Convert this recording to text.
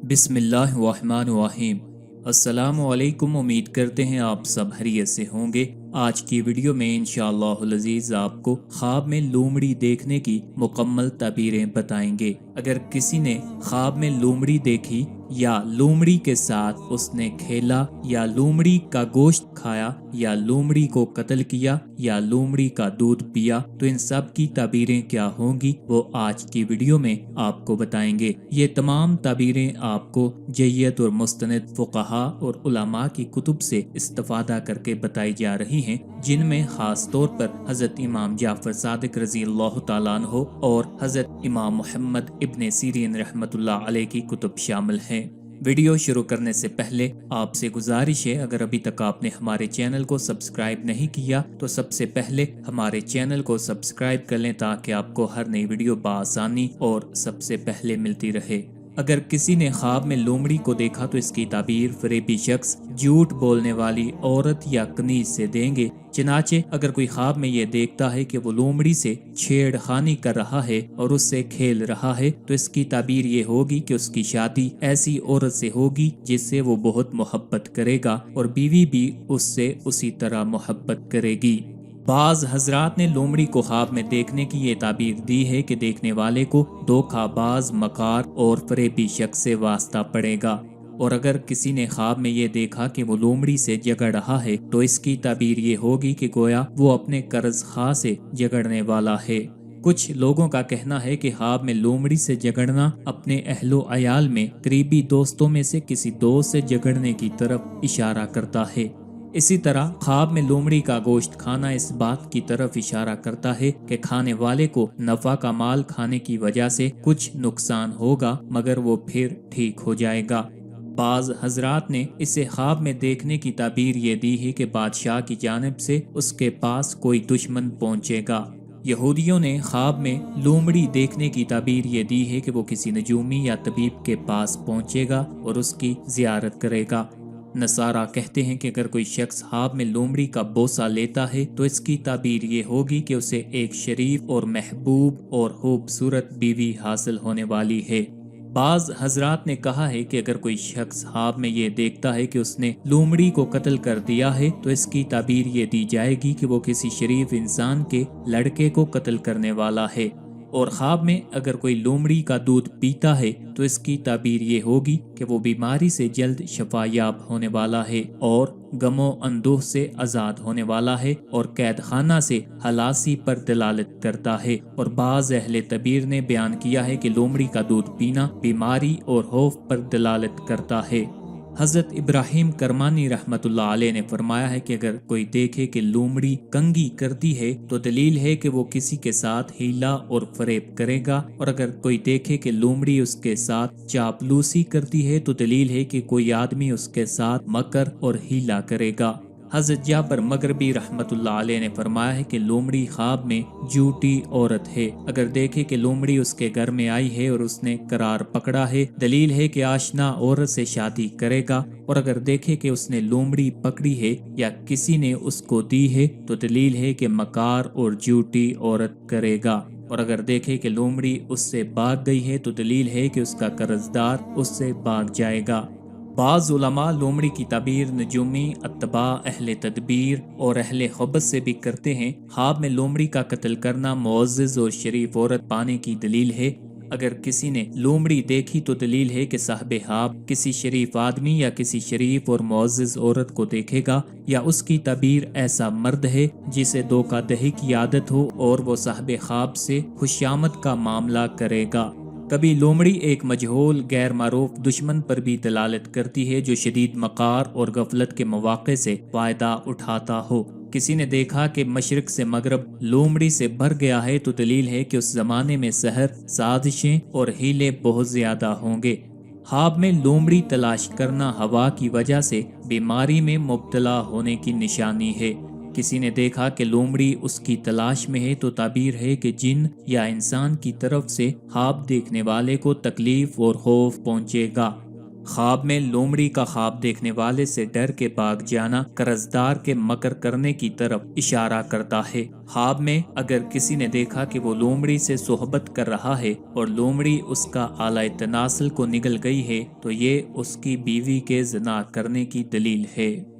बिस्मिल्लाहिर्रहमानिर्रहीम। अस्सलाम वालेकुम। उम्मीद करते हैं आप सब खैरियत से होंगे। आज की वीडियो में इंशाअल्लाहुल अज़ीज़ आपको ख्वाब में लोमड़ी देखने की मुकम्मल ताबीरें बताएंगे। अगर किसी ने ख्वाब में लोमड़ी देखी या लोमड़ी के साथ उसने खेला या लोमड़ी का गोश्त खाया या लोमड़ी को कत्ल किया या लोमड़ी का दूध पिया, तो इन सब की ताबीरें क्या होंगी वो आज की वीडियो में आपको बताएंगे। ये तमाम ताबीरें आपको जय्यत और मुस्तनद फुक़हा और उलमा की कुतुब से इस्तिफ़ादा करके बताई जा रही हैं, जिनमें खास तौर पर हज़रत इमाम जाफ़र सादिक रज़ी अल्लाह तआला अन्हु और हज़रत इमाम मुहम्मद इब्न सीरीन रहमतुल्लाह अलैह की कुतुब शामिल हैं। वीडियो शुरू करने से पहले आपसे गुजारिश है, अगर अभी तक आपने हमारे चैनल को सब्सक्राइब नहीं किया तो सबसे पहले हमारे चैनल को सब्सक्राइब कर लें ताकि आपको हर नई वीडियो बआसानी और सबसे पहले मिलती रहे। अगर किसी ने ख्वाब में लोमड़ी को देखा तो इसकी ताबीर फरेबी शख्स, झूठ बोलने वाली औरत या कनीज से देंगे। चनाचे अगर कोई ख्वाब में ये देखता है कि वो लोमड़ी से छेड़खानी कर रहा है और उससे खेल रहा है, तो इसकी ताबीर ये होगी कि उसकी शादी ऐसी औरत से होगी जिससे वो बहुत मोहब्बत करेगा और बीवी भी उससे उसी तरह मोहब्बत करेगी। बाज हजरात ने लोमड़ी को ख्वाब में देखने की ये ताबीर दी है कि देखने वाले को धोखाबाज, मकार और फरेबी शख्स से वास्ता पड़ेगा। और अगर किसी ने ख्वाब में ये देखा कि वो लोमड़ी से झगड़ रहा है तो इसकी ताबीर ये होगी कि गोया वो अपने कर्ज खा से झगड़ने वाला है। कुछ लोगों का कहना है कि ख्वाब में लोमड़ी से झगड़ना अपने अहलो अयाल में करीबी दोस्तों में से किसी दोस्त से झगड़ने की तरफ इशारा करता है। इसी तरह ख्वाब में लोमड़ी का गोश्त खाना इस बात की तरफ इशारा करता है कि खाने वाले को नफा का माल खाने की वजह से कुछ नुकसान होगा, मगर वो फिर ठीक हो जाएगा। बाज हजरात ने इसे ख्वाब में देखने की ताबीर ये दी है कि बादशाह की जानिब से उसके पास कोई दुश्मन पहुंचेगा। यहूदियों ने ख्वाब में लोमड़ी देखने की ताबीर ये दी है कि वो किसी नजूमी या तबीब के पास पहुंचेगा और उसकी जियारत करेगा। नसारा कहते हैं कि अगर कोई शख्स ख्वाब में लोमड़ी का बोसा लेता है तो इसकी ताबीर ये होगी कि उसे एक शरीफ और महबूब और खूबसूरत बीवी हासिल होने वाली है। बाज हजरात ने कहा है कि अगर कोई शख्स ख्वाब में ये देखता है कि उसने लोमड़ी को कत्ल कर दिया है तो इसकी ताबीर ये दी जाएगी कि वो किसी शरीफ इंसान के लड़के को कत्ल करने वाला है। और ख्वाब में अगर कोई लोमड़ी का दूध पीता है तो इसकी ताबीर ये होगी कि वो बीमारी से जल्द शफायाब होने वाला है और गमो अंदोह से आज़ाद होने वाला है और कैद खाना से खलासी पर दलालत करता है। और बाज़ अहले तबीर ने बयान किया है कि लोमड़ी का दूध पीना बीमारी और खौफ पर दलालत करता है। हज़रत इब्राहिम करमानी रहमतुल्लाह अलैह ने फरमाया है कि अगर कोई देखे कि लोमड़ी कंगी करती है तो दलील है कि वो किसी के साथ हीला और फरेब करेगा, और अगर कोई देखे कि लोमड़ी उसके साथ चापलूसी करती है तो दलील है कि कोई आदमी उसके साथ मकर और हीला करेगा। हज़रत जाबर मगरबी रहमतुल्लाह अलैह ने फरमाया है कि लोमड़ी ख्वाब में झूठी औरत है। अगर देखे कि लोमड़ी उसके घर में आई है और उसने करार पकड़ा है, दलील है कि आशना औरत से शादी करेगा। और अगर देखे कि उसने लोमड़ी पकड़ी है या किसी ने उसको दी है तो दलील है कि मकार और झूठी औरत करेगा। और अगर देखे कि लोमड़ी उससे भाग गई है तो दलील है कि उसका कर्जदार उससे भाग जाएगा। बाज़ उलमा लोमड़ी की ताबीर नजूमी, अत्बा, अहले तदबीर और अहले खबस से भी करते हैं। ख्वाब में लोमड़ी का कत्ल करना मुअज़्ज़ज़ और शरीफ औरत पाने की दलील है। अगर किसी ने लोमड़ी देखी तो दलील है कि साहिब ख्वाब किसी शरीफ आदमी या किसी शरीफ और मुअज़्ज़ज़ औरत को देखेगा, या उसकी ताबीर ऐसा मर्द है जिसे धोखाधड़ी की आदत हो और वो साहिब ख्वाब से खुशामद का मामला करेगा। कभी लोमड़ी एक मजहूल गैर मारूफ दुश्मन पर भी दलालत करती है जो शदीद मकार और गफलत के मौके से फायदा उठाता हो। किसी ने देखा कि मशरिक से मगरब लोमड़ी से भर गया है तो दलील है कि उस जमाने में सहर, साजिशें और हीले बहुत ज्यादा होंगे। ख्वाब में लोमड़ी तलाश करना हवा की वजह से बीमारी में मुब्तला होने की निशानी है। किसी ने देखा कि लोमड़ी उसकी तलाश में है तो ताबीर है कि जिन या इंसान की तरफ से ख्वाब देखने वाले को तकलीफ और खौफ पहुंचेगा। خواب میں لومڑی کا خواب دیکھنے والے سے ڈر کے بھاگ جانا قرضدار کے مکر کرنے کی طرف اشارہ کرتا ہے۔ خواب میں اگر کسی نے دیکھا کہ وہ لومڑی سے صحبت کر رہا ہے اور لومڑی اس کا اعلی تناسل کو نگل گئی ہے تو یہ اس کی بیوی کے زنا کرنے کی دلیل ہے۔